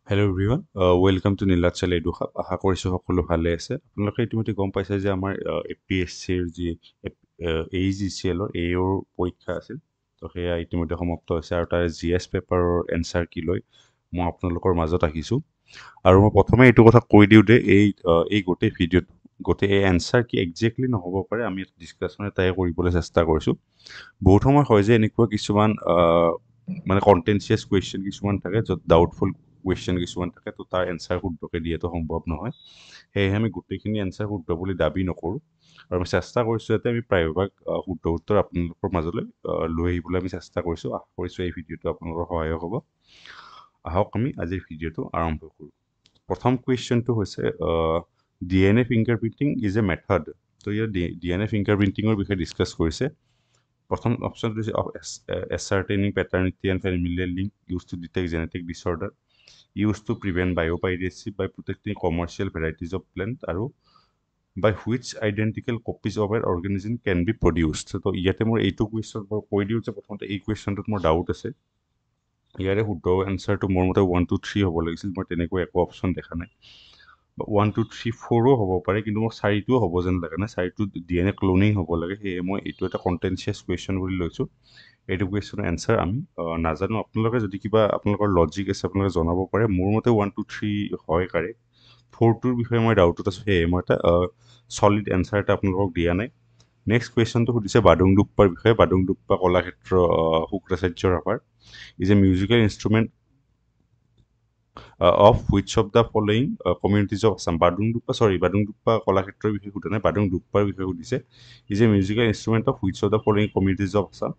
Hello everyone, welcome to Nilachal Edu Hub. আশা কৰিছোঁ সকলো ভালে আছে। আপোনালোকে ইতিমধ্যে গম পাইছে যে আমাৰ APSCৰ যি AEGCL AOৰ পৰীক্ষা আছিল, তো সেয়া ইতিমধ্যে সমাপ্ত হৈছে আৰু তাৰ GS পেপাৰৰ এনচাৰ কি লৈ মই আপোনালোকৰ মাজত আহিছোঁ। আৰু মই প্ৰথমে এইটো কথা কৈ দিওঁ যে এই গোটেই ভিডিঅ'ত গোটেই এই এনচাৰ কি একজেক্টলি নহ'ব পাৰে, আমি ডিছকাশ্যন এটাই কৰিবলৈ চেষ্টা কৰিছোঁ। বহুত সময় হয় যে এনেকুৱা কিছুমান মানে কণ্টেনচিয়াছ কুৱেশ্যন কিছুমান থাকে য'ত ডাউটফুল কুৱেশ্যন কিছুমান থাকে, তো তাৰ এনচাৰ শুদ্ধকৈ দিয়াটো সম্ভৱ নহয়। সেয়েহে আমি গোটেইখিনি এনচাৰ শুদ্ধ বুলি দাবী নকৰোঁ আৰু আমি চেষ্টা কৰিছোঁ যাতে আমি প্ৰায়ভাগ শুদ্ধ উত্তৰ আপোনালোকৰ মাজলৈ লৈ আহিবলৈ আমি চেষ্টা কৰিছোঁ। আশা কৰিছোঁ এই ভিডিঅ'টো আপোনালোকৰ সহায়ক হ'ব। আহক আমি আজিৰ ভিডিঅ'টো আৰম্ভ কৰোঁ। প্ৰথম কুৱেশ্যনটো হৈছে DNA finger printing is a method. তো ইয়াত DNA ফিংগাৰ প্ৰিণ্টিঙৰ বিষয়ে ডিছকাছ কৰিছে। প্ৰথম অপশ্যনটো হৈছে ascertaining paternity and familial link used to detect genetic disorder, used to prevent biopiracy by protecting commercial varieties of plant, আৰু by which identical copies of an organism can be produced. তো ইয়াতে মোৰ এইটো question কৈ দিওঁ যে প্ৰথমতে এই কুৱেশ্যনটোত মোৰ ডাউট আছে। ইয়াৰে শুদ্ধ এনচাৰটো মোৰ মতে 1 2 3 হ'ব লাগিছিল, মই তেনেকৈ একো অপশ্যন দেখা নাই। 1 2 3 4ও হ'ব পাৰে, কিন্তু মোৰ 4টোও হ'ব যেন লাগে নাই। 4টো DNA ক্লোনিং হ'ব লাগে, সেয়ে মই এইটো এটা কণ্টেনচিয়াছ কুৱেশ্যন বুলি লৈছোঁ। এইটো কুৱেশ্যনৰ এনচাৰ আমি নাজানো। আপোনালোকে যদি কিবা আপোনালোকৰ লজিক আছে আপোনালোকে জনাব পাৰে। মোৰ মতে 1 2 3 হয় কাৰেক্ট। 4টোৰ বিষয়ে মই ডাউটত আছোঁ, সেয়ে মই এটা ছলিড এনচাৰ এটা আপোনালোকক দিয়া নাই। নেক্সট কুৱেশ্যনটো সুধিছে বাডুংডুপ্পাৰ বিষয়ে। বাডুংডুপ্পা কলাক্ষেত্ৰ শুক্ৰাচাৰ্য ৰাভাৰ is a musical instrument of which of the following communities of Assam? Badungduppa কলাক্ষেত্ৰৰ বিষয়ে সুধা নাই, বাডুংডুপ্পাৰ বিষয়ে সুধিছে। Is a musical instrument of which of the following communities of Assam?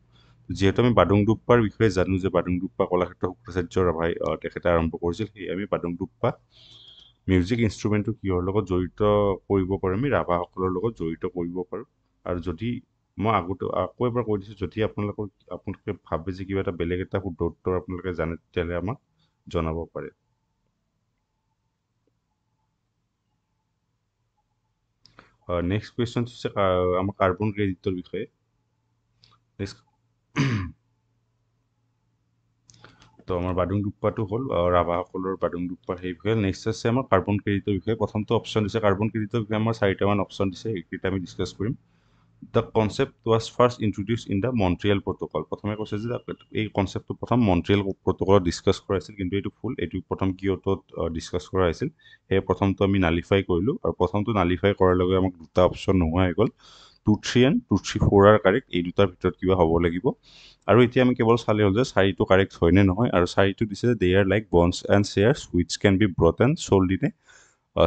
যিহেতু আমি বাডুংডুপ্পাৰ বিষয়ে জানো যে বাডুংডুপ্পা কলাক্ষেত্ৰ শুক্ৰাচাৰ্য ৰাভাই তেখেতে আৰম্ভ কৰিছিল, সেয়ে আমি বাডুংডুপ্পা মিউজিক ইনষ্ট্ৰুমেণ্টটো কিহৰ লগত জড়িত কৰিব পাৰোঁ, আমি ৰাভাসকলৰ লগত জড়িত কৰিব পাৰোঁ। আৰু যদি মই আকৌ এবাৰ কৈ দিছোঁ, যদি আপোনালোকে ভাবে যে কিবা এটা বেলেগ এটা শুদ্ধ উত্তৰ আপোনালোকে জানে, তেতিয়াহ'লে আমাক জনাব পাৰে। নেক্সট কুৱেশ্যন হৈছে আমাৰ কাৰ্বন ক্ৰেডিটৰ বিষয়ে। নেক্সট তো আমাৰ বাডুংডুপ্পাটো হ'ল ৰাভাসকলৰ বাডুংডুপ্পাৰ সেই বিষয়ে। নেক্সট আছে আমাৰ কাৰ্বন ক্ৰেডিটৰ বিষয়ে। প্ৰথমটো অপশ্যন দিছে কাৰ্বন ক্ৰেডিটৰ বিষয়ে আমাৰ 4টামান অপশ্যন দিছে, সেইকেইটা আমি ডিছকাছ কৰিম। The concept was first introduce in the Montreal protocol. প্ৰথমে কৈছে যে এই কনচেপ্টটো প্ৰথম মন্ট্ৰিয়েল প্ৰট'কলত ডিছকাছ কৰা হৈছিল, কিন্তু এইটো ফুল, এইটো প্ৰথম কিয়টত ডিছকাছ কৰা হৈছিল। সেয়ে প্ৰথমটো আমি নালিফাই কৰিলোঁ, আৰু প্ৰথমটো নালিফাই কৰাৰ লগে আমাক দুটা অপশ্যন নোহোৱা হৈ গ'ল। 2 3 and 2 3 4 are কাৰেক্ট। এই দুটাৰ ভিতৰত কিবা হ'ব লাগিব। আৰু এতিয়া আমি কেৱল চালে হ'ল যে 4টো কাৰেক্ট হয়নে নহয়। আৰু 4টো দিছে যে they are like bonds and shares which can be brought and sold in a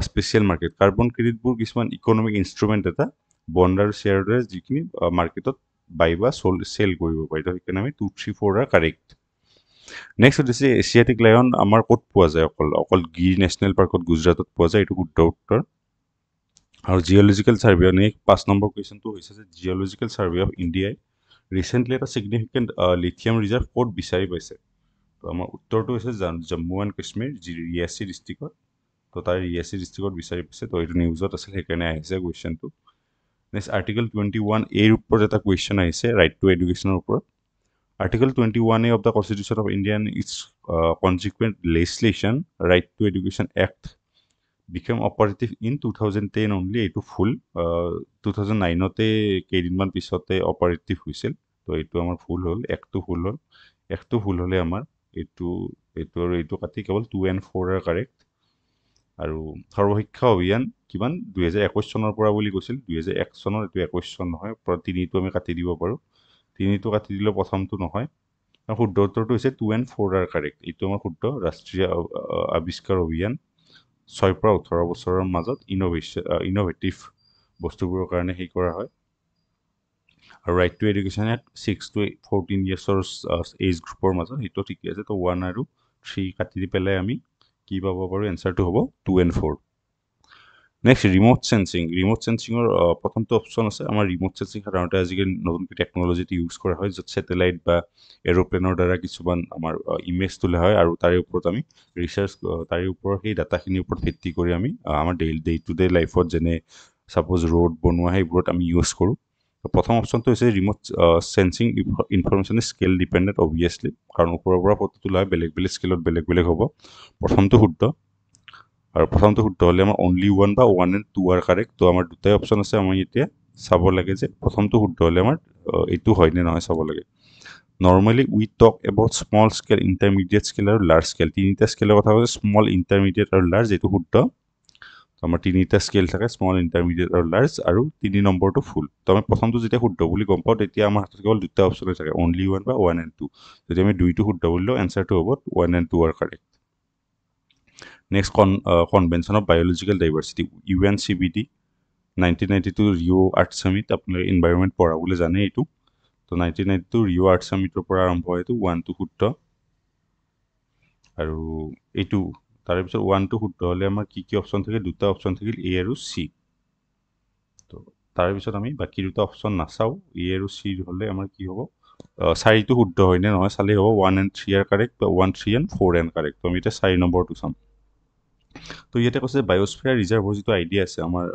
special market. Carbon ক্ৰেডিটবোৰ কিছুমান ইকনমিক ইনষ্ট্ৰুমেণ্ট এটা, বণ্ড আৰু শ্বেয়াৰৰ দৰে যিখিনি মাৰ্কেটত বাই বা চেল কৰিব পাৰি। তো সেইকাৰণে আমি 2 3 4 are কাৰেক্ট। নেক্সট সুধিছে এছিয়াটিক লায়ন আমাৰ ক'ত পোৱা যায়? অকল গিৰ নেশ্যনেল পাৰ্কত গুজৰাটত পোৱা যায়, এইটো শুদ্ধ উত্তৰ। আৰু জিঅ'লজিকেল ছাৰ্ভে, 5 নম্বৰ কুৱেশ্যনটো হৈছে যে জিঅ'লজিকেল ছাৰ্ভে অফ ইণ্ডিয়াই ৰিচেণ্টলি এটা ছিগনিফিকেণ্ট লিথিয়াম ৰিজাৰ্ভ ক'ত বিচাৰি পাইছে? তো আমাৰ উত্তৰটো হৈছে জম্মু এণ্ড কাশ্মীৰ, ৰিয়াচি ডিষ্ট্ৰিক্টত। তো তাৰ ৰিয়াচি ডিষ্ট্ৰিক্টত বিচাৰি পাইছে, তো এইটো নিউজত আছিল, সেইকাৰণে আহিছে কুৱেশ্যনটো। নেক্সট আৰ্টিকল 21A ওপৰত এটা কুৱেশ্যন আহিছে, ৰাইট টু এডুকেশ্যনৰ ওপৰত। Article 21A of the constitution of India and its consequent legislation right to education act became operative in 2010 only। এইটো ফুল, 2009তে কেইদিনমান পিছতে অপাৰেটিভ হৈছিল। তো এইটো আমাৰ ভুল হ'ল, এক্টটো ভুল হ'ল। এক্টটো ভুল হ'লে আমাৰ এইটো আৰু এইটো কাটি কেৱল 2 and 4 are কাৰেক্ট। আৰু সৰ্বশিক্ষা অভিযান কিমান 2021 চনৰ পৰা বুলি কৈছিল, 2001 চনৰ, এইটো 21 চন নহয়। 3টো আমি কাটি দিব পাৰোঁ, 3টো কাটি দিলে প্ৰথমটো নহয়। আৰু শুদ্ধ উত্তৰটো হৈছে 2 and 4 are কাৰেক্ট। এইটো আমাৰ শুদ্ধ। ৰাষ্ট্ৰীয় আৱিষ্কাৰ অভিযান 6 পৰা 18 বছৰৰ মাজত ইন'ভেটিভ বস্তুবোৰৰ কাৰণে সেই কৰা হয়। আৰু ৰাইট টু এডুকেশ্যন 6 to 14 ইয়াৰ্ছৰ এজ গ্ৰুপৰ মাজত, সেইটো ঠিকে আছে। তো 1 আৰু 3 কাটি দি পেলাই আমি কি পাব পাৰোঁ? এনচাৰটো হ'ব 2 and 4। Next remote sensing. Remote চেন্সিঙৰ প্ৰথমটো অপশ্যন আছে আমাৰ ৰিম'ট চেন্সিং সাধাৰণতে আজিকালি নতুনকৈ টেকন'লজিটো ইউজ কৰা হয়, য'ত ছেটেলাইট বা এৰোপ্লেনৰ দ্বাৰা কিছুমান আমাৰ ইমেজ তোলা হয়, আৰু তাৰে ওপৰত আমি ৰিচাৰ্চ, তাৰে ওপৰত সেই ডাটাখিনিৰ ওপৰত ভিত্তি কৰি আমি আমাৰ ডে টু ডে লাইফত যেনে ছাপ'জ ৰোড বনোৱা, সেইবোৰত আমি ইউজ কৰোঁ। প্ৰথম অপশ্যনটো হৈছে remote sensing information scale dependent obviously, কাৰণ ওপৰৰ পৰা ফটোটো লয় বেলেগ বেলেগ স্কেলত বেলেগ বেলেগ হ'ব। প্ৰথমটো শুদ্ধ, আৰু প্ৰথমটো শুদ্ধ হ'লে আমাৰ অনলি 1 বা 1 and 2 আৰ কাৰেক্ট। তো আমাৰ দুটাই অপশ্যন আছে, আমি এতিয়া চাব লাগে যে প্ৰথমটো শুদ্ধ হ'লে আমাৰ এইটো হয় নে নহয় চাব লাগে। Normally we talk about small scale, intermediate scale আৰু লাৰ্জ স্কেল। তিনিটা স্কেলৰ কথা কৈছে, স্মল, ইণ্টাৰমিডিয়েট আৰু লাৰ্জ, এইটো শুদ্ধ। তো আমাৰ তিনিটা স্কেল থাকে, স্মল, ইণ্টাৰমিডিয়েট আৰু লাৰ্জ, আৰু 3 নম্বৰটো ফুল। তো আমি প্ৰথমটো যেতিয়া শুদ্ধ বুলি গম পাওঁ তেতিয়া আমাৰ হাতত কেৱল দুটা অপশ্যনে থাকে, অনলি 1 বা 1 and 2। যদি আমি দুইটো শুদ্ধ বুলিলেও এনচাৰটো হ'ব 1 and 2 R correct. Next, convention of biological diversity, UNCBD 1992 Rio' art summit. আপোনালোকে ইনভাইৰনমেণ্ট পঢ়া বুলি জানে এইটো। তো 1992 ৰিঅ' আৰ্ট চামিটৰ পৰা আৰম্ভ হয় এইটো। 1টো শুদ্ধ, আৰু এইটো তাৰপিছত 1টো শুদ্ধ হ'লে আমাৰ কি কি অপশ্যন থাকে? দুটা অপশ্যন থাকিল, এ আৰু চি। তো তাৰপিছত আমি বাকী দুটা অপশ্যন নাচাওঁ। এ আৰু চি হ'লে আমাৰ কি হ'ব? 4টো শুদ্ধ হয়নে নহয় চালেই হ'ব। 1 and 3 আৰ কাৰেক্ট, বা 1, 3 and 4 এন কাৰেক্ট। তো আমি এতিয়া 4 নম্বৰটো চাম। তো ইয়াতে কৈছে বায়'স্ফিয়াৰ ৰিজাৰ্ভৰ যিটো আইডিয়া আছে, আমাৰ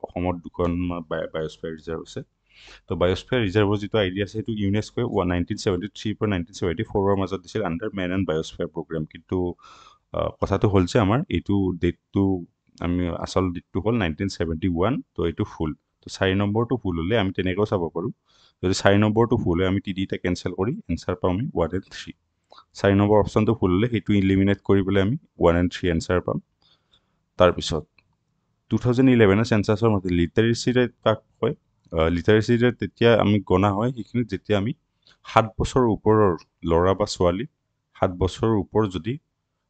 অসমত দুখন বায়'স্ফিয়াৰ ৰিজাৰ্ভ আছে। তো বায়'স্ফিয়াৰ ৰিজাৰ্ভৰ যিটো আইডিয়া আছে সেইটো ইউনেস্কোৱে 1973 পৰা 1974ৰ মাজত দিছিল under man and biosphere programme. কিন্তু কথাটো হ'ল যে আমাৰ এইটো ডেটটো, আমি আচল ডেটটো হ'ল 1971। তো এইটো ফুল। তো 4 নম্বৰটো ফুল হ'লে আমি তেনেকৈও চাব পাৰোঁ। যদি 4 নম্বৰটো ফুল হয় আমি তিনিটা কেঞ্চেল কৰি এনচাৰ পাওঁ আমি 1 and 3। 4 নম্বৰ অপশ্যনটো ফুল হ'লে সেইটো ইলিমিনেট কৰি পেলাই আমি 1 and 3 এনচাৰ পাম। তাৰপিছত 2011 চেঞ্চাছৰ মতে লিটাৰেচি ৰেট কাক কয়? লিটাৰেচি ৰেট তেতিয়া আমি গণা হয় সেইখিনিত যেতিয়া আমি 7 বছৰৰ ওপৰৰ ল'ৰা বা ছোৱালী, 7 বছৰৰ ওপৰ যদি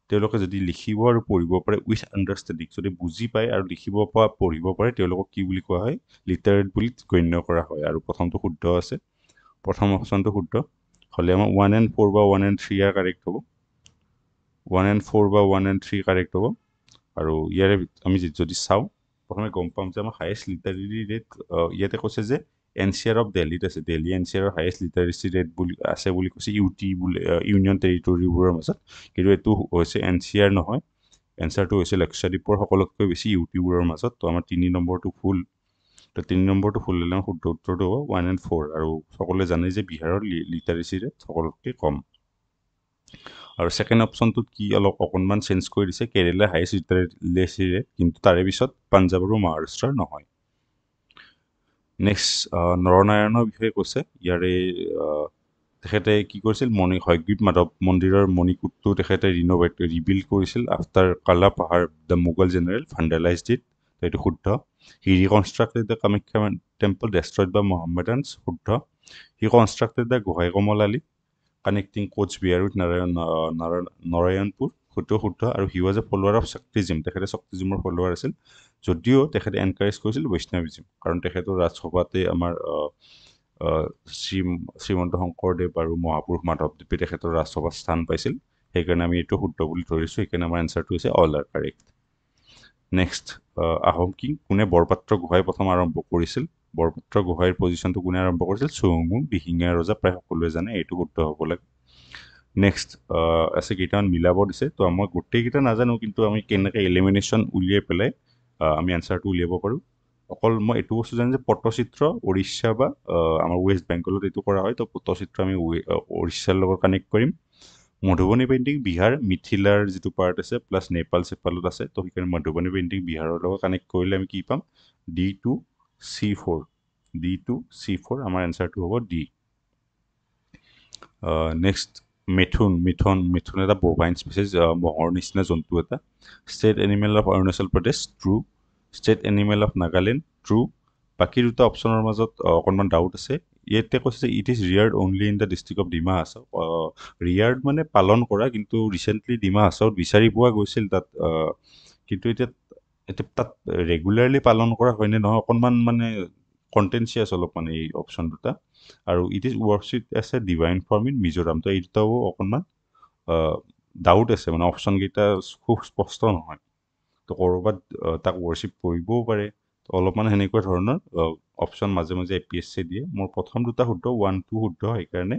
তেওঁলোকে যদি লিখিব আৰু পঢ়িব পাৰে উইথ আণ্ডাৰষ্টেণ্ডিং, যদি বুজি পায় আৰু লিখিব পৰা পঢ়িব পাৰে, তেওঁলোকক কি বুলি কোৱা হয়? লিটাৰেট বুলি গণ্য কৰা হয়। আৰু প্ৰথমটো শুদ্ধ আছে, প্ৰথম অপশ্যনটো শুদ্ধ হ'লে আমাৰ 1 and 4 বা 1 and 3 আৰ কাৰেক্ট হ'ব। 1 and 4 বা 1 and 3 কাৰেক্ট হ'ব। আৰু ইয়াৰে আমি যদি চাওঁ প্ৰথমে গম পাম যে আমাৰ হায়েষ্ট লিটাৰেৰী ৰেট ইয়াতে কৈছে যে NCR অফ দিল্লীত আছে। দিল্লী NCRৰ হায়েষ্ট লিটাৰেচি ৰেট বুলি আছে বুলি কৈছে UT বুলি, ইউনিয়ন টেৰিটৰীবোৰৰ মাজত। কিন্তু এইটো হৈছে NCR নহয়, এনচাৰটো হৈছে লক্ষদ্বীপৰ সকলোতকৈ বেছি UTবোৰৰ মাজত। তো আমাৰ 3 নম্বৰটো ফুল। তো 3 নম্বৰটো ফুল হ'লে আমাৰ শুদ্ধ উত্তৰটো হ'ব 1 and 4। আৰু সকলোৱে জানে যে বিহাৰৰ লিটাৰেচি ৰেট সকলোতকৈ কম। আৰু ছেকেণ্ড অপশ্যনটোত কি অলপ অকণমান চেঞ্জ কৰি দিছে, কেৰেলা হায়েষ্ট লিটাৰেচি ৰেট, কিন্তু তাৰে পিছত পাঞ্জাৱ আৰু মহাৰাষ্ট্ৰৰ নহয়। নেক্সট, নৰনাৰায়ণৰ বিষয়ে কৈছে। ইয়াৰে তেখেতে কি কৰিছিল? হয়গ্ৰীৱ মাধৱ মন্দিৰৰ মণিকূটটো তেখেতে ৰিবিল্ড কৰিছিল after Kala Pahar the Mughal general vandalised it. এইটো শুদ্ধ। He reconstructed the Kamakhya temple destroyed by Mohammedans, শুদ্ধ। He constructed the Gohain Kamal Ali connecting Cooch Behar with Narayanpur, শুদ্ধ শুদ্ধ। আৰু he was a follower of Shaktism, তেখেতে শক্তিজিমৰ ফলোৱাৰ আছিল, যদিও তেখেতে এনকাৰেজ কৰিছিল বৈষ্ণৱিজিম, কাৰণ তেখেতৰ ৰাজসভাতে আমাৰ শ্ৰীমন্ত শংকৰদেৱ আৰু মহাপুৰুষ মাধৱদেৱে তেখেতৰ ৰাজসভাত স্থান পাইছিল। সেইকাৰণে আমি এইটো শুদ্ধ বুলি ধৰিছোঁ। সেইকাৰণে আমাৰ এনচাৰটো হৈছে all R correct. Next, Ahom king কোনে বৰপাত্ৰ গোহাঁই প্ৰথম আৰম্ভ কৰিছিল? বৰপাত্ৰ গোহাঁইৰ পজিশ্যনটো কোনে আৰম্ভ কৰিছিল? চুহুংমুং দিহিঙীয়া ৰজা, প্ৰায় সকলোৱে জানে, এইটো শুদ্ধ হ'ব লাগে। নেক্সট আছে কেইটামান মিলাব দিছে। তো মই গোটেইকেইটা নাজানো, কিন্তু আমি কেনেকৈ এলিমিনেশ্যন উলিয়াই পেলাই আমি এনচাৰটো উলিয়াব পাৰোঁ। অকল মই এইটো বস্তু জানো যে পটচিত্ৰ উৰিষ্যা বা আমাৰ ৱেষ্ট বেংগলত এইটো কৰা হয়। তো পটচিত্ৰ আমি উৰিষ্যাৰ লগত কানেক্ট কৰিম। মধুবনী পেইণ্টিং বিহাৰ, মিথিলাৰ যিটো পাৰ্ট আছে প্লাছ নেপাল চেপালত আছে। তো সেইকাৰণে মধুবনী পেইণ্টিং বিহাৰৰ লগত কানেক্ট কৰিলে আমি কি পাম? D2C4। D2C4 আমাৰ এনচাৰটো হ'ব D। নেক্সট, মিথুন এটা বভাইন স্পেচিছ, মহৰ নিচিনা জন্তু এটা। State animal of Arunachal Pradesh, true. State animal of Nagaland, true. বাকী দুটা অপশ্যনৰ মাজত অকণমান ডাউট আছে। ইয়াতে কৈছে যে it is reared only in the district of Dima Hasao. Reared মানে পালন কৰা, কিন্তু ৰিচেণ্টলি ডিমা হাছাওত বিচাৰি পোৱা গৈছিল তাত, কিন্তু এতিয়া তাত ৰেগুলাৰলি পালন কৰা হয়নে নহয় অকণমান মানে কণ্টেনচিয়াছ অলপ মানে এই অপশ্যন দুটা। আৰু it is worship as a divine form in Mizoram. তো এই দুটাও অকণমান ডাউট আছে, মানে অপশ্যনকেইটা খুব স্পষ্ট নহয়। তো ক'ৰবাত তাক ৱৰ্কশ্বিপ কৰিবও পাৰে। তো অলপমান সেনেকুৱা ধৰণৰ অপশ্যন মাজে মাজে APSC দিয়ে। মোৰ প্ৰথম দুটা শুদ্ধ, 1, 2 শুদ্ধ, সেইকাৰণে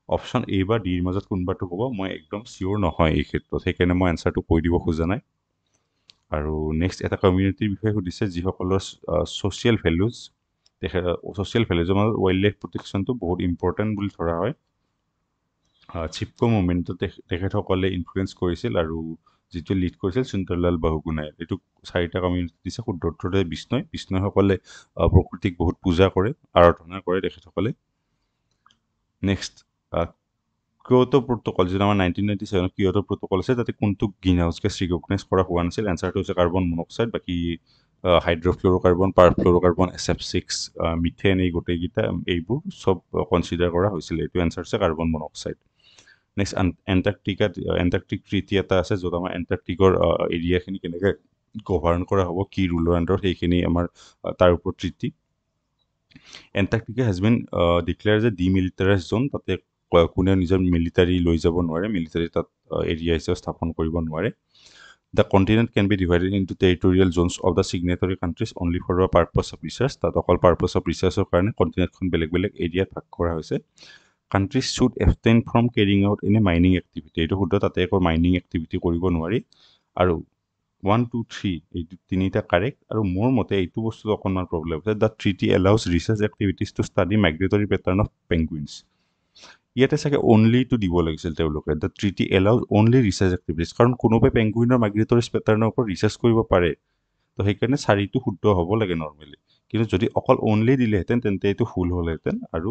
অপশ্যন A বা ডিৰ মাজত কোনোবাটো হ'ব। মই একদম চিয়'ৰ নহয় এই ক্ষেত্ৰত, সেইকাৰণে মই এনচাৰটো কৈ দিব খোজা নাই। আৰু নেক্সট এটা কমিউনিটিৰ বিষয়ে সুধিছে যিসকলৰ ছ'চিয়েল ভেলুজ ছ'চিয়েল ভেলুজৰ মাজত ৱাইল্ড লাইফ প্ৰটেকশ্যনটো বহুত ইম্পৰ্টেণ্ট বুলি ধৰা হয় চিপকো মুভমেণ্টত তেখেতসকলে ইনফ্লুৱেঞ্চ কৰিছিল আৰু যিটো লিড কৰিছিল সুন্দৰলাল বহুগুণাই এইটো 4টা কমিউনিটি দিছে শুদ্ধতে বিষ্ণুসকলে প্ৰকৃতিক বহুত পূজা কৰে আৰাধনা কৰে তেখেতসকলে নেক্সট কিয়োটো প্ৰট'কল যিটো আমাৰ 1997 কিয়োটো প্ৰট'কল আছে তাতে কোনটো গ্ৰীণ হাউচ গেছ ৰিকগনাইজ কৰা হোৱা নাছিল এনচাৰটো হৈছে কাৰ্বন মনক্সাইড বাকী হাইড্ৰফ্ল'ৰ'কাৰ্বন পাৰফ্ল'ৰ'কাৰ্বন SF6 মিথেন এই গোটেইকেইটা এইবোৰ চব কনচিডাৰ কৰা হৈছিল এইটো এনচাৰ হৈছে carbon monoxide next Antarctic treaty এটা আছে য'ত আমাৰ এণ্টাৰ্কটিকৰ এৰিয়াখিনি কেনেকৈ গভাৰ্ণ কৰা হ'ব কি ৰুলৰ আণ্ডাৰত সেইখিনি আমাৰ তাৰ ওপৰত treaty Antarctica has been declare যে ডিমিলিটাৰাইজ জ'ন তাতে কোনেও নিজৰ মিলিটাৰী লৈ যাব নোৱাৰে মিলিটাৰী তাত এৰিয়া হিচাপে স্থাপন কৰিব নোৱাৰে the continent can be divided into territorial zones of the signatory countries only for the purpose of research তাত অকল পাৰ্পছ অফ ৰিচাৰ্চৰ কাৰণে কণ্টিনেণ্টখন বেলেগ বেলেগ এৰিয়াত ভাগ কৰা হৈছে countries should abstain from carrying out any mining activity এইটো শুদ্ধ তাতে একো মাইনিং এক্টিভিটি কৰিব নোৱাৰি আৰু 1, 2, 3 এইটো তিনিটা কাৰেক্ট আৰু মোৰ মতে এইটো বস্তুটো অকণমান প্ৰব্লেম আছে the treaty allows research activities to study migratory pattern of penguins ইয়াতে চাগে অনলিটো দিব লাগিছিল তেওঁলোকে the treaty allows only research activities কাৰণ কোনোবাই পেংগুইনৰ মাইগ্ৰেটৰী পেটাৰ্ণৰ ওপৰত ৰিচাৰ্চ কৰিব পাৰে তো সেইকাৰণে 4টো শুদ্ধ হ'ব লাগে নৰ্মেলি কিন্তু যদি অকল অনলি দিলেহেঁতেন তেন্তে এইটো ফুল হ'লহেঁতেন আৰু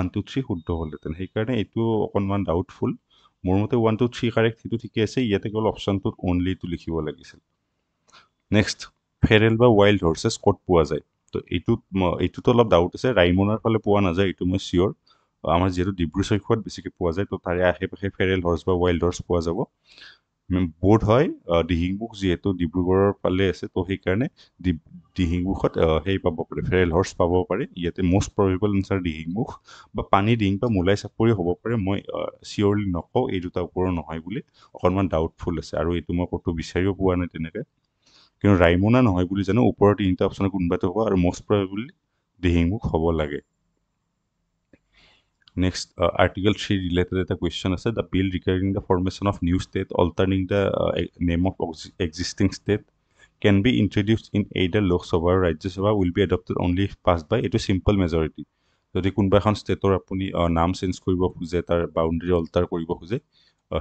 1, 2, 3 শুদ্ধ হ'লহেঁতেন সেইকাৰণে এইটো অকণমান ডাউটফুল মোৰ মতে 1, 2, 3 কাৰেক্ট সেইটো ঠিকে আছে ইয়াতে কেৱল অপশ্যনটোত অনলিটো লিখিব লাগিছিল নেক্সট ফেৰেল বা ৱাইল্ড হৰ্চেছ ক'ত পোৱা যায় তো এইটোতো অলপ ডাউট আছে ৰাইমনাৰ ফালে পোৱা নাযায় এইটো মই চিয়'ৰ আমাৰ যিহেতু ডিব্ৰু চৈখোৱাত বেছিকৈ পোৱা যায় তো তাৰে আশে পাশে ফেৰেল হৰ্চ বা ৱাইল্ড হৰ্চ পোৱা যাব বোধ হয় দিহিংমুখ যিহেতু ডিব্ৰুগড়ৰ ফালে আছে তো সেইকাৰণে দিহিংমুখত সেই পাব পাৰে ফেৰেল হৰ্চ পাব পাৰে ইয়াতে মষ্ট প্ৰবেবল এনচাৰ দিহিংমুখ বা পানী দিহিং বা মোলাই চাপৰি হ'ব পাৰে মই চিয়'ৰলি নকওঁ এই দুটা ওপৰৰ নহয় বুলি অকণমান ডাউটফুল আছে আৰু এইটো মই ক'তো বিচাৰিও পোৱা নাই তেনেকৈ কিন্তু ৰাইমনা নহয় বুলি জানো ওপৰৰ 3টা অপশ্যনৰ কোনোবাটো হ'ব আৰু মষ্ট প্ৰবেবলি দিহিংমুখ হ'ব লাগে Next, Article 3 related a question is the bill regarding the formation of new state altering the name of existing state can be introduced in either Lok Sabha or Rajya Sabha will be adopted only if passed by a simple majority. যদি কোনোবা এখন ষ্টেটৰ আপুনি নাম change কৰিব খোজে তাৰ boundary alter কৰিব খোজে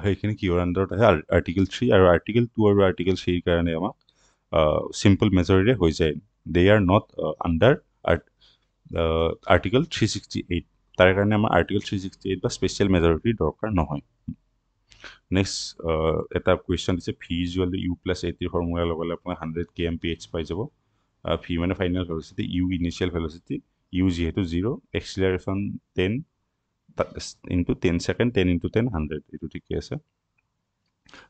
সেইখিনি কিহৰ আণ্ডাৰত আহে আৰ্টিকেল 3 আৰু আৰ্টিকেল 2 আৰু আৰ্টিকেল 3 কাৰণে আমাক চিম্পল মেজৰিটিৰে হৈ যায় দে আৰ নট আণ্ডাৰ আৰ্টিকেল 368 তাৰ কাৰণে আমাৰ আৰ্টিকেল 368 বা স্পেচিয়েল মেজৰিটিৰ দৰকাৰ নহয় নেক্সট এটা কুৱেশ্যন দিছে ভি ইজুৱেল ইউ প্লাছ এইটিৰ ফৰ্মুলা লগালে আপোনাৰ 100 kmph পাই যাব ভি মানে final velocity U initial velocity U যিহেতু 0 এক্সিলাৰেশ্যন 10 ইনটু 10 ছেকেণ্ড 10 ইনটু 10 100 এইটো ঠিকে আছে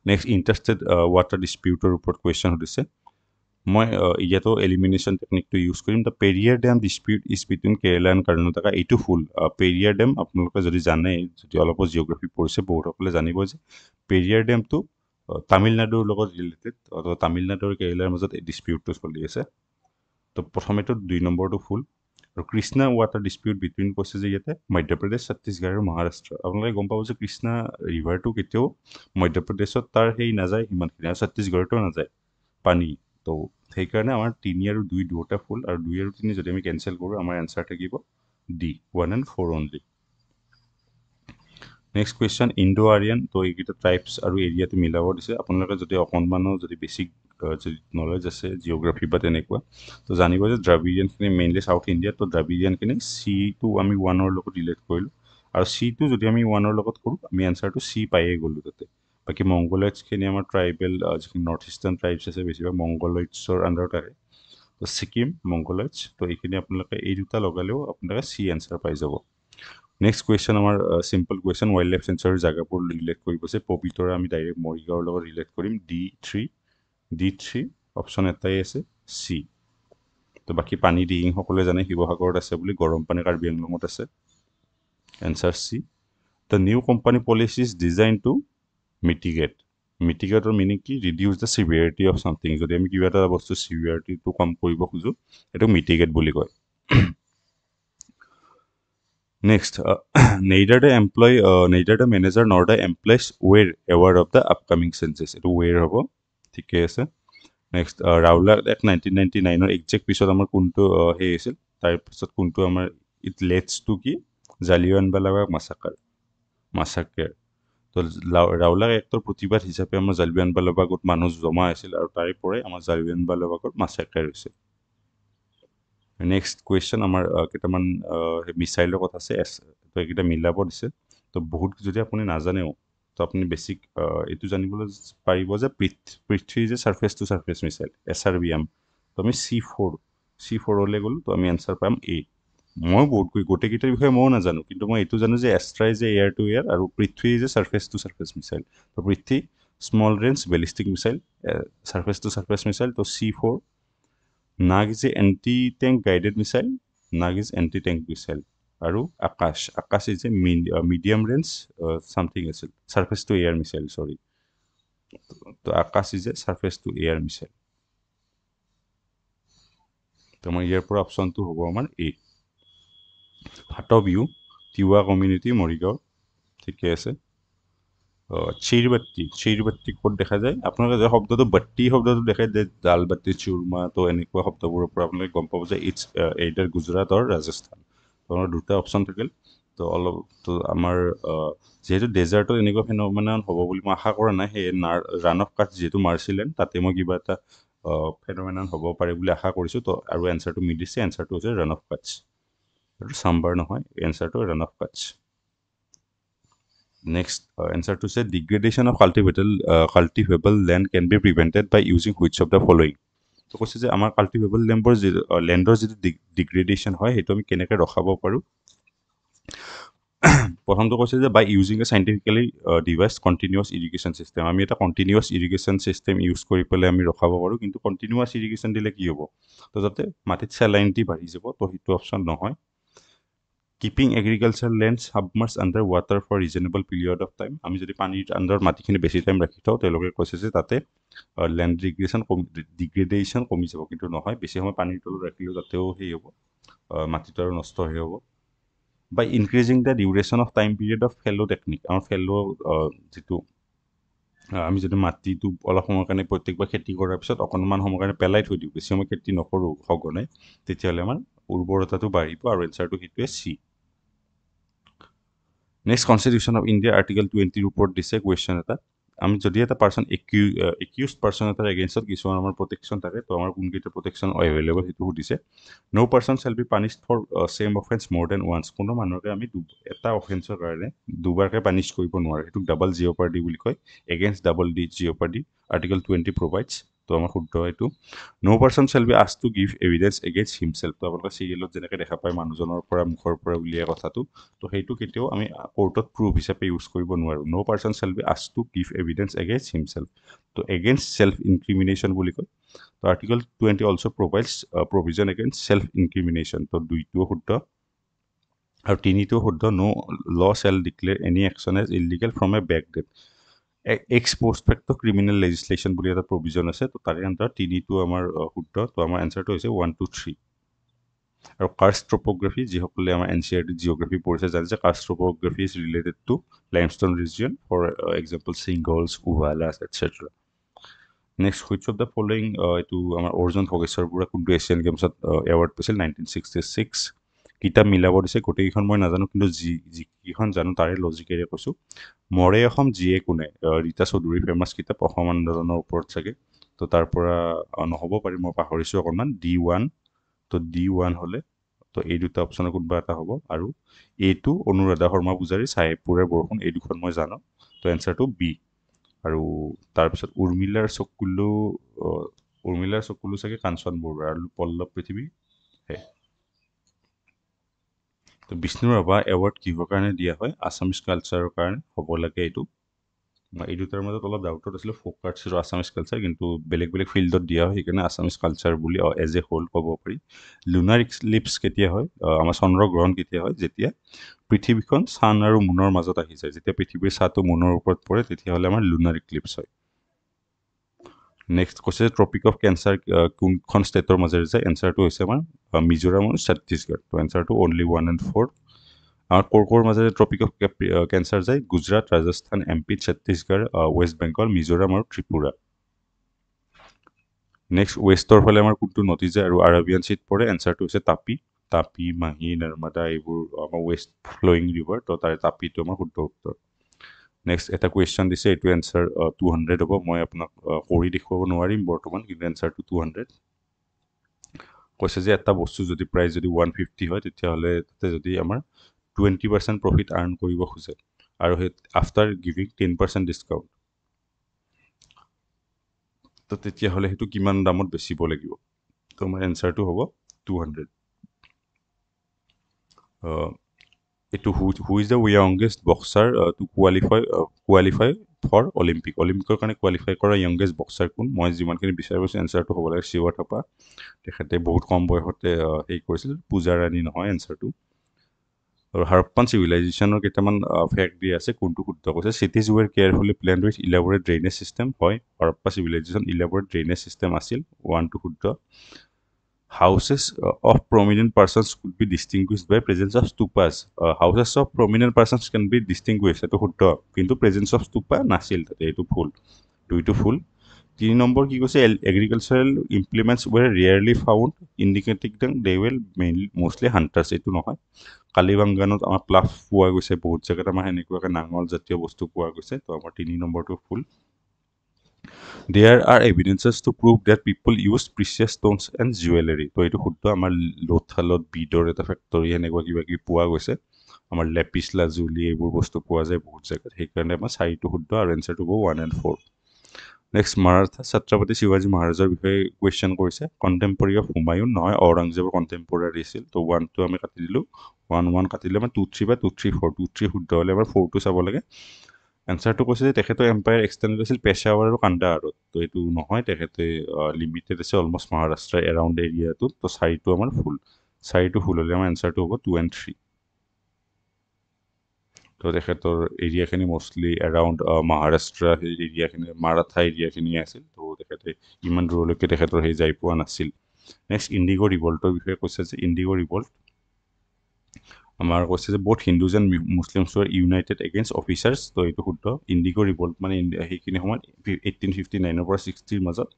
নেক্সট ইণ্টাৰেষ্টেড ৱাটাৰ ডিছপিউটৰ ওপৰত কুৱেশ্যন সুধিছে মই ইয়াতো এলিমিনেশ্যন টেকনিকটো ইউজ কৰিম the Periyar dam dispute is between Kerala and Karnataka এইটো ফুল পেৰিয়াৰ ডেম আপোনালোকে যদি জানে যদি অলপ জিঅ'গ্ৰাফি পঢ়িছে বহুতসকলে জানিব যে পেৰিয়াৰ ডেমটো তামিলনাডুৰ লগত ৰিলেটেড অথবা তামিলনাডু আৰু কেৰেলাৰ মাজত এই ডিছপিউটটো চলি আছে তো প্ৰথমেতো 2 নম্বৰটো ফুল আৰু কৃষ্ণা ৱাটাৰ ডিছপিউট বিটুইন কৈছে যে ইয়াতে মধ্যপ্ৰদেশ ছত্তীশগড় আৰু মহাৰাষ্ট্ৰ আপোনালোকে গম পাব যে কৃষ্ণা ৰিভাৰটো কেতিয়াও মধ্যপ্ৰদেশত তাৰ সেই নাযায় সিমানখিনি আৰু ছত্তীশগড়তো নাযায় পানী তো সেইকাৰণে আমাৰ 3 আৰু 2 দুটা ফুল আৰু 2 আৰু 3 যদি আমি কেনচেল কৰোঁ আমাৰ এনচাৰ থাকিব D 1 and 4 only next question Indo Aryan তো এইকেইটা ট্ৰাইবছ আৰু এৰিয়াটো মিলাব দিছে আপোনালোকে যদি অকণমানো যদি বেছিক যদি নলেজ আছে জিঅ'গ্ৰাফি বা তেনেকুৱা তো জানিব যে দ্ৰাবিডিয়ানখিনি মেইনলি চাউথ ইণ্ডিয়াত তো দ্ৰাবিডিয়ানখিনি চিটো আমি 1ৰ লগত ৰিলেট কৰিলোঁ আৰু চিটো যদি আমি 1ৰ লগত কৰোঁ আমি এনচাৰটো চি পায়ে গ'লোঁ তাতে বাকী মংগলয়টছখিনি আমাৰ ট্ৰাইবেল যিখিনি নৰ্থ ইষ্টাৰ্ণ ট্ৰাইবছ আছে বেছিভাগ মংগলয়টছৰ আণ্ডাৰত আহে তো ছিকিম মংগলয়টছ তো এইখিনি আপোনালোকে এই দুটা লগালেও আপোনালোকে চি এনচাৰ পাই যাব নেক্সট কুৱেশ্যন আমাৰ চিম্পল কুৱেশ্যন ৱাইল্ড লাইফ চেঞ্চুৰীৰ জেগাবোৰ ৰিলেট কৰিব আছে পবিতৰা আমি ডাইৰেক্ট মৰিগাঁৱৰ লগত ৰিলেট কৰিম D3 অপশ্যন এটাই আছে চি তো বাকী পানী দিহিং সকলোৱে জানে শিৱসাগৰত আছে বুলি গৰম পানী কাৰ্বি আংলঙত আছে answer C the new company policy is design to মিটিগেটৰ মিনিং কি reduce the severity of something যদি আমি কিবা এটা বস্তু চিভিয়াৰিটিটো কম কৰিব খোজোঁ এইটো মিটিগেট বুলি কয় next neither the manager nor the employees were aware of the upcoming changes এইটো ৱেৰ হ'ব ঠিকে আছে নেক্সট ৰাউলা এক্ট 1999ৰ একজেক্ট পিছত আমাৰ কোনটো সেই আছিল তাৰপিছত কোনটো আমাৰ ইট লেটছ টু কি জালিয়ানৱালাবাগ মাছাকাৰ তো ৰাওলাক এক্টৰ প্ৰতিবাদ হিচাপে আমাৰ জালিয়ানৱালাবাগত মানুহ জমা হৈছিল আৰু তাৰে পৰাই আমাৰ জালিয়ানৱালাবাগত মাছাকাৰ হৈছে নেক্সট কুৱেশ্যন আমাৰ কেইটামান মিছাইলৰ কথা আছে তো এইকেইটা মিলাব দিছে তো বহুত যদি আপুনি নাজানেও তো আপুনি বেছিক এইটো জানিবলৈ পাৰিব যে পৃথ্বী যে surface to surface missile SRBM তো আমি C4লৈ গ'লোঁ তো আমি এনচাৰ পাম A মই গোটেইকেইটাৰ বিষয়ে ময়ো নাজানো কিন্তু মই এইটো জানো যে এষ্ট্ৰাই যে এয়াৰ টু এয়াৰ আৰু পৃথ্বী যে ছাৰ্ফেচ টু ছাৰ্ফেচ মিছাইল তো Prithvi small range ballistic missile surface to surface missile তো C4 Nag is a anti tank guided missile Nag is anti tank missile আৰু Akash is a medium range something আছিল surface to air missile sorry তো Akash is a surface to air missile তো আমাৰ ইয়াৰ পৰা অপশ্যনটো হ'ব আমাৰ A ফাটবিউ তিৱা কমিউনিটি মৰিগাঁও ঠিকে আছে চিৰবাত্তি ক'ত দেখা যায় আপোনালোকে যে শব্দটো বাত্তি শব্দটো দেখায় যে ডাল বাত্তি চুৰমা তো এনেকুৱা শব্দবোৰৰ পৰা আপোনালোকে গম পাব যে ইটছ এইডাৰ গুজৰাট আৰু ৰাজস্থান তো আমাৰ দুটা অপশ্যন থাকিল তো অলপ তো আমাৰ যিহেতু ডেজাৰ্টত এনেকুৱা ফেন'মেনন হ'ব বুলি মই আশা কৰা নাই সেই ৰান অফ কাটছ যিহেতু মাৰ্চিলেণ্ড তাতে মই কিবা এটা ফেন'মেনন হ'ব পাৰে বুলি আশা কৰিছোঁ তো আৰু এনচাৰটো মিলিছে এনচাৰটো হৈছে ৰান অফ কাটছ এইটো চাম্বাৰ নহয় এনচাৰটো ৰান অফ কাটছ নেক্সট এনচাৰটো হৈছে degradation of cultivable land can be prevented by using which of the following তো কৈছে যে আমাৰ কাল্টিভেবল লেণ্ডৰ যিটো ডিগ্ৰেডেশ্যন হয় সেইটো আমি কেনেকৈ ৰখাব পাৰোঁ প্ৰথমটো কৈছে যে by using a scientifically devise continuous irrigation system আমি এটা কণ্টিনিউৱাছ ইৰিগেশ্যন ছিষ্টেম ইউজ কৰি পেলাই আমি ৰখাব পাৰোঁ কিন্তু কণ্টিনিউৱাছ ইৰিগেশ্যন দিলে কি হ'ব তো যাতে মাটিত চেলাইনিটি বাঢ়ি যাব তো সেইটো অপশ্যন নহয় keeping agriculture land submerge under water for reasonable period of time আমি যদি পানীৰ আণ্ডাৰত মাটিখিনি বেছি টাইম ৰাখি থওঁ তেওঁলোকে কৈছে যে তাতে লেণ্ড ডিগ্ৰেডেশ্যন কমি যাব কিন্তু নহয় বেছি সময় পানীৰ তলত ৰাখিলেও তাতেও সেই হ'ব মাটিটো আৰু নষ্ট হৈ হ'ব by increasing the duration of time period of fallow technique আমাৰ ফেলো যিটো আমি যদি মাটিটো অলপ সময়ৰ কাৰণে প্ৰত্যেকবাৰ খেতি কৰাৰ পিছত অকণমান সময়ৰ কাৰণে পেলাই থৈ দিওঁ বেছি সময় খেতি নকৰোঁ সঘনাই তেতিয়াহ'লে আমাৰ উৰ্বৰতাটো বাঢ়িব আৰু এনচাৰটো সেইটোৱে C next constitution of India article 20ৰ ওপৰত দিছে কুৱেশ্যন এটা আমি যদি এটা পাৰ্চন একিউজ পাৰ্চন এটাৰ এগেইনষ্টত কিছুমান আমাৰ প্ৰটেকশ্যন থাকে তো আমাৰ কোনকেইটা প্ৰটেকশ্যন এভেইলেবল সেইটো সুধিছে no' person shall be punished for same offence more than once কোনো মানুহকে আমি এটা অফেন্সৰ কাৰণে দুবাৰকৈ পানিছ কৰিব নোৱাৰে সেইটোক ডাবল জিঅ'পাৰ্ডি বুলি কয় against double jeopardy article 20 provides তো আমাৰ শুদ্ধ এইটো no' person shall be ask to give evidence against himself তো আপোনালোকে চিৰিয়েলত যেনেকৈ দেখা পায় মানুহজনৰ পৰা মুখৰ পৰা উলিয়াই কথাটো তো সেইটো কেতিয়াও আমি কোৰ্টত প্ৰুফ হিচাপে ইউজ কৰিব নোৱাৰোঁ no' person shall be ask to give evidence against himself তো এগেইনষ্ট ছেল্ফ ইনক্ৰিমিনেশ্যন বুলি কয় তো article 20 also' provides provision against self incrimination তো দুইটোও শুদ্ধ আৰু তিনিটো শুদ্ধ no' law shall declare any action as illegal from a back date ex post facto criminal legislation বুলি এটা প্ৰভিজন আছে তো তাৰে আণ্ডাৰত তিনিটো আমাৰ শুদ্ধ তো আমাৰ এনচাৰটো হৈছে 1 2 3 আৰু কাৰ্ষ্ট ট্ৰপ'গ্ৰাফী যিসকলে আমাৰ NCERT জিঅ'গ্ৰাফী পঢ়িছে জানে যে karst topography is related to limestone region for example sinkholes uvalas etcetera next which of the following এইটো আমাৰ অৰ্জুন ভোগেশ্বৰ বৰুৱা কোনটো এছিয়ান গেমছত এৱাৰ্ড পাইছিল 1966 কিতাপ মিলাব দিছে গোটেইকেইখন মই নাজানো কিন্তু যিকেইখন জানো তাৰে লজিকেৰে কৈছোঁ মৰে অসম যিয়ে কোনে ৰীতা চৌধুৰীৰ ফেমাছ কিতাপ অসম আন্দোলনৰ ওপৰত চাগে তো তাৰ পৰা নহ'ব পাৰি মই পাহৰিছোঁ অকণমান D1 তো D1 হ'লে তো এই দুটা অপশ্যনৰ কোনোবা এটা হ'ব আৰু এইটো অনুৰাধা শৰ্মা পূজাৰী চাহেবপুৰৰ বৰষুণ এই দুখন মই জানো তো এনচাৰটো বি আৰু তাৰপিছত উৰ্মিলাৰ চকুলো চাগে কাঞ্চন বৰুৱা আৰু পল্লৱ পৃথিৱী তো বিষ্ণু ৰাভা এৱাৰ্ড কিহৰ কাৰণে দিয়া হয় আছামিজ কালচাৰৰ কাৰণে হ'ব লাগে এইটো এই দুটাৰ মাজত অলপ ডাউটত আছিলোঁ ফ'ক আৰ্টছ আৰু আছামিজ কালচাৰ কিন্তু বেলেগ ফিল্ডত দিয়া হয় সেইকাৰণে আছামিজ কালচাৰ বুলি এজ এ হোল ক'ব পাৰি লুনাৰ ইক্লিপছ কেতিয়া হয় আমাৰ চন্দ্ৰগ্ৰহণ কেতিয়া হয় যেতিয়া পৃথিৱীখন চান আৰু মুনৰ মাজত আহি যায় যেতিয়া পৃথিৱীৰ ছাটো মুনৰ ওপৰত পৰে তেতিয়াহ'লে আমাৰ লুনাৰ ইক্লিপছ হয় নেক্সট কৈছে ট্ৰপিক অফ কেঞ্চাৰ কোনখন ষ্টেটৰ মাজেৰে যায় এনচাৰটো হৈছে আমাৰ মিজোৰাম আৰু ছত্তীশগড় তো এনচাৰটো অনলি 1 and 4 আমাৰ ক'ৰ মাজেৰে ট্ৰপিক অফ কেঞ্চাৰ যায় গুজৰাট ৰাজস্থান MP ছত্তীশগড় ৱেষ্ট বেংগল মিজোৰাম আৰু ত্ৰিপুৰা নেক্সট ৱেষ্টৰ ফালে আমাৰ কোনটো নদী যায় আৰু আৰবিয়ান চিত পৰে এনচাৰটো হৈছে তাপি তাপি মাহি নৰ্মদা এইবোৰ আমাৰ ৱেষ্ট ফ্ল'য়িং ৰিভাৰ তো তাৰে তাপিটো আমাৰ শুদ্ধ উত্তৰ নেক্সট এটা কুৱেশ্যন দিছে এইটো এনচাৰ 200 হ'ব মই আপোনাক কৰি দেখুৱাব নোৱাৰিম বৰ্তমান কিন্তু এনচাৰটো 200 কৈছে যে এটা বস্তু যদি প্ৰাইচ যদি 150 হয় তেতিয়াহ'লে তাতে যদি আমাৰ 20% প্ৰফিট আৰ্ন কৰিব খোজে আৰু সেই আফটাৰ গিভিং 10% ডিছকাউণ্ট তো তেতিয়াহ'লে সেইটো কিমান দামত বেচিব লাগিব তো আমাৰ এনচাৰটো হ'ব 200 এইটো who is the youngest boxer to qualify for অলিম্পিকৰ কাৰণে কোৱালিফাই কৰা য়ংগেষ্ট বক্সাৰ কোন মই যিমানখিনি বিচাৰি পাইছোঁ এনচাৰটো হ'ব লাগে শিৱ থাপা তেখেতে বহুত কম বয়সতে হেৰি কৰিছিল পূজা ৰাণী নহয় এনচাৰটো আৰু হাৰপ্পান চিভিলাইজেশ্যনৰ কেইটামান ফেক্ট দিয়া আছে কোনটো শুদ্ধ কৈছে cities were carefully plan with elaborate drainage system হয় Harappa civilisation elaborate drainage system আছিল 1 টো শুদ্ধ houses of prominent persons could be distinguished by presence of stupas houses of prominent persons can be distinguished এটো শুদ্ধ কিন্তু presence of stupa নাছিল তাতে এইটো ফুল দুইটো ফুল 3 নম্বৰ কি কৈছে agricultural implements were rarely found indicating that they were mostly hunters এইটো নহয় কালিবাংগানত আমাৰ প্লাফ পোৱা গৈছে বহুত জায়গাত আমাৰ এনেকুৱাকে নাঙল জাতীয় বস্তু পোৱা গৈছে তো আমাৰ 3 নম্বৰটো ফুল There are evidences to prove that people use precious stones and jewelry. তো এইটো শুদ্ধ আমাৰ লোথালত বিডৰ এটা ফেক্টৰী এনেকুৱা কিবা কিবি পোৱা গৈছে আমাৰ লেপিছ লাজুলি এইবোৰ বস্তু পোৱা যায় বহুত জেগাত সেইকাৰণে আমাৰ 4টো শুদ্ধ আৰু এনচাৰটো হ'ব 1 and 4 নেক্সট মাৰাঠা ছাত্ৰপতি শিৱাজী মহাৰাজৰ বিষয়ে কুৱেশ্যন কৰিছে কণ্টেম্পৰেৰী অফ হুমায়ুন নহয় ঔৰংজেবৰ কণ্টেম্পৰেৰী আছিল তো 1টো আমি কাটি দিলোঁ 1 কাটি দিলে আমাৰ 2 3 বা 2 3 4 2 3 শুদ্ধ হ'লে আমাৰ 4টো চাব লাগে এনচাৰটো কৈছে যে তেখেতৰ এম্পায়াৰ এক্সটেণ্ডেড আছিল পেছাৱাৰ আৰু কাণ্ডাহাৰত তো এইটো নহয় তেখেতে লিমিটেড আছে অলমষ্ট মহাৰাষ্ট্ৰ এৰাউণ্ড এৰিয়াটোত তো 4টো আমাৰ ফুল 4টো ফুল হ'লে আমাৰ এনচাৰটো হ'ব 2 and 3 তো তেখেতৰ এৰিয়াখিনি মষ্টলি এৰাউণ্ড মহাৰাষ্ট্ৰ এৰিয়াখিনি মাৰাঠা এৰিয়াখিনি আছিল তো তেখেতে ইমান দূৰলৈকে তেখেতৰ সেই যাই পোৱা নাছিল নেক্সট ইণ্ডিগ' ৰিভল্টৰ বিষয়ে কৈছে যে ইণ্ডিগ' ৰিভল্ট আমাৰ কৈছে যে বহুত Hindus and Muslims war United against officers তো এইটো শুদ্ধ ইণ্ডিগ' ৰিভল্ট মানে সেইখিনি সময়ত 1859 পৰা 60ৰ মাজত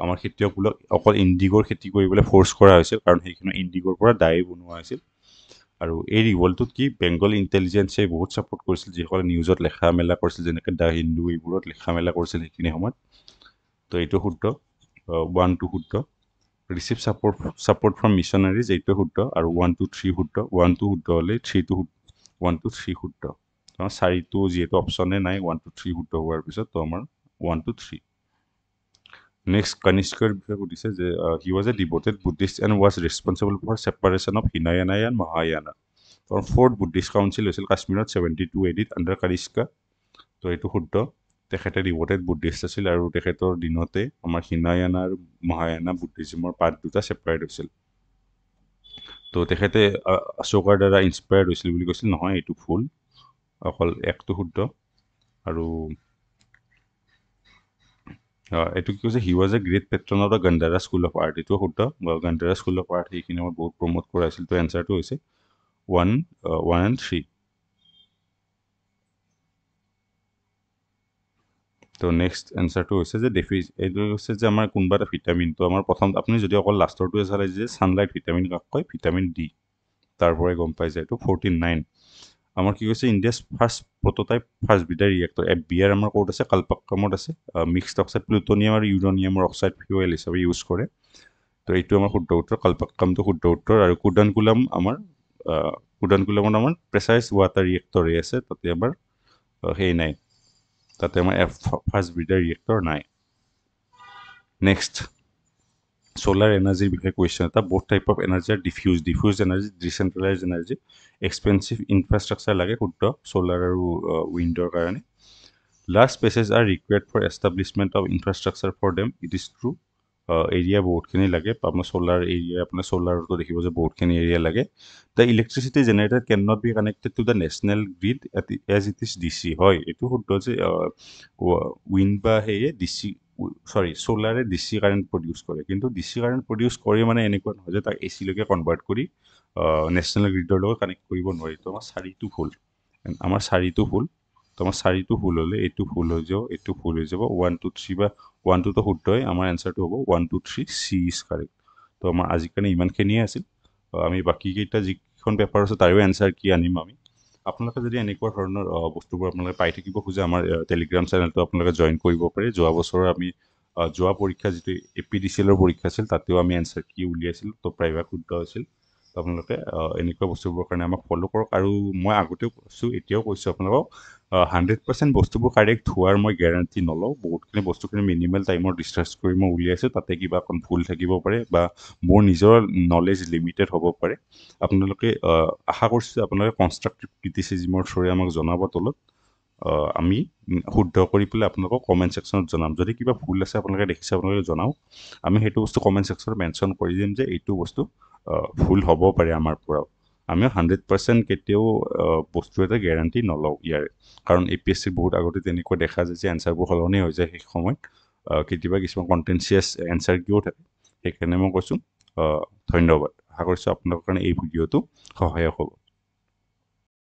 আমাৰ খেতিয়কবোৰক অকল ইণ্ডিগ'ৰ খেতি কৰিবলৈ ফ'ৰ্চ কৰা হৈছিল কাৰণ সেইখিনি ইণ্ডিগ'ৰ পৰা দাই বনোৱা হৈছিল আৰু এই ৰিভল্টটোত কি বেংগল ইণ্টেলিজেঞ্চে বহুত ছাপৰ্ট কৰিছিল যিসকলে নিউজত লেখা মেলা কৰিছিল যেনেকৈ দ্য হিন্দু এইবোৰত লেখা মেলা কৰিছিল সেইখিনি সময়ত তো এইটো শুদ্ধ 1 2 শুদ্ধ ৰিচিভ ছাপৰ্ট ফ্ৰম মিছনাৰীজ এইটো শুদ্ধ আৰু 1 2 3 শুদ্ধ 1 2 শুদ্ধ হ'লে 3 2 1 2 3 শুদ্ধ আমাৰ 4টো যিহেতু অপশ্যনে নাই 1 2 3 শুদ্ধ হোৱাৰ পিছত তো আমাৰ 1 2 3 নেক্সট কনিষ্কৰ বিষয়ে সুধিছে যে he was a devoted Buddhist and was responsible for separation of Hinayana and Mahayana তো 4th বুদ্ধিষ্ট কাউন্সিল হৈছিল কাশ্মীৰত 72 AD আণ্ডাৰ কানিষ্কা তো এইটো শুদ্ধ তেখেতে ডিভোটেড বুদ্ধিষ্ট আছিল আৰু তেখেতৰ দিনতে আমাৰ হিনায়ানা আৰু মহায়ানা বুদ্ধিজিমৰ পাৰ্ট দুটা ছেপাৰেট হৈছিল তো তেখেতে অশোকাৰ দ্বাৰা ইনস্পায়াৰ্ড হৈছিল বুলি কৈছিল নহয় এইটো ফুল অকল একটো শুদ্ধ আৰু এইটো কি কৈছে he was a great patron of the Gandhara school of art এইটো শুদ্ধ গণ্ডাৰা স্কুল অফ আৰ্ট সেইখিনি মই বহুত প্ৰমোট কৰা হৈছিল তো এনচাৰটো হৈছে 1 and 3 তো নেক্সট এনচাৰটো হৈছে যে এইটো হৈছে যে আমাৰ কোনোবা এটা ভিটামিন তো আমাৰ প্ৰথম আপুনি যদি অকল লাষ্টৰটোৱে চালে যে ছানলাইট ভিটামিন কাক কয় ভিটামিন ডি তাৰ পৰাই গম পাই যায় এইটো 49 আমাৰ কি কৈছে India's first prototype first breeder reactor FBR আমাৰ ক'ত আছে কালপাক্কামত আছে মিক্সড অক্সাইড প্লুটনিয়াম আৰু ইউৰেনিয়ামৰ অক্সাইড ফিউৱেল হিচাপে ইউজ কৰে তো এইটো আমাৰ শুদ্ধ উত্তৰ কালপাক্কামটো শুদ্ধ উত্তৰ আৰু কুডানকুলাম আমাৰ কুডানকুলামত আমাৰ প্ৰেচাৰাইজ ৱাটাৰ ৰিয়েক্টৰে আছে তাতে আমাৰ সেই নাই তাতে আমাৰ ফাৰ্ষ্ট ব্ৰিডাৰ ৰিয়েক্টৰ নাই নেক্সট সোলাৰ এনাৰ্জিৰ বিষয়ে কুৱেশ্যন এটা বহুত টাইপ অফ এনাৰ্জি আৰু diffuse energy decentralise energy expensive infrastructure লাগে শুদ্ধ সোলাৰ আৰু উইণ্ডৰ কাৰণে large spaces are required for establishment of infrastructure for them it is true area বহুতখিনি লাগে আপোনাৰ সোলাৰ এৰিয়া আপোনাৰ সোলাৰতো দেখিব যে বহুতখিনি এৰিয়া লাগে the electricity generator can not be connected to the national grid as it is DC হয় এইটো শুদ্ধ যে উইণ্ড বা সেয়ে সোলাৰে DC কাৰেণ্ট প্ৰডিউচ কৰে কিন্তু DC কাৰেণ্ট প্ৰডিউচ কৰি মানে এনেকুৱা নহয় যে তাক AC লৈকে কনভাৰ্ট কৰি নেশ্যনেল গ্ৰিডৰ লগত কানেক্ট কৰিব নোৱাৰি তো আমাৰ 4টো ভুল আমাৰ 4টো ভুল তো আমাৰ 4টো ভুল হ'লে এইটো ভুল হৈ যাব এইটো ভুল হৈ যাব 1 2 3 বা 1 2 তো শুদ্ধই আমাৰ এনচাৰটো হ'ব 1 2 3 C ইজ কাৰেক্ট তো আমাৰ আজিৰ কাৰণে ইমানখিনিয়ে আছিল আমি বাকীকেইটা যিখন পেপাৰ আছে তাৰো এনচাৰ কি আনিম আমি আপোনালোকে যদি এনেকুৱা ধৰণৰ বস্তুবোৰ আপোনালোকে পাই থাকিব খোজে আমাৰ টেলিগ্ৰাম চেনেলটো আপোনালোকে জইন কৰিব পাৰে যোৱা বছৰৰ আমি যোৱা পৰীক্ষা যিটো APDCL পৰীক্ষা আছিল তাতেও আমি এনচাৰ কি উলিয়াইছিলোঁ তো প্ৰায়ভাগ শুদ্ধ আছিল তো আপোনালোকে এনেকুৱা বস্তুবোৰৰ কাৰণে আমাক ফ'ল' কৰক আৰু মই আগতেও কৈছোঁ এতিয়াও কৈছোঁ আপোনালোকক 100% বস্তুবোৰ কাৰেক্ট হোৱাৰ মই গেৰাণ্টি নলওঁ বহুতখিনি বস্তুখিনি মিনিমেল টাইমত ৰিচাৰ্চ কৰি মই উলিয়াইছোঁ তাতে কিবা অকণ ভুল থাকিব পাৰে বা মোৰ নিজৰ নলেজ লিমিটেড হ'ব পাৰে আপোনালোকে আশা কৰিছোঁ আপোনালোকে কনষ্ট্ৰাক্টিভ ক্ৰিটিচিজিমৰ থ্ৰুৰে আমাক জনাব তলত আমি শুদ্ধ কৰি পেলাই আপোনালোকক কমেণ্ট ছেকশ্যনত জনাম যদি কিবা ভুল আছে আপোনালোকে দেখিছে আপোনালোকে জনাওক আমি সেইটো বস্তু কমেণ্ট ছেকশ্যনত মেনশ্যন কৰি দিম যে এইটো বস্তু ভুল হ'ব পাৰে আমাৰ পৰাও আমি 100% কেতিয়াও বস্তু এটা গেৰাণ্টি নলওঁ ইয়াৰে কাৰণ APSC বহুত আগতে তেনেকুৱা দেখা যায় যে এনচাৰবোৰ সলনি হৈ যায় সেই সময়ত কেতিয়াবা কিছুমান কণ্টেনচিয়াছ এনচাৰ কিয় থাকে সেইকাৰণে মই কৈছোঁ ধন্যবাদ আশা কৰিছোঁ আপোনালোকৰ কাৰণে এই ভিডিঅ'টো সহায়ক হ'ব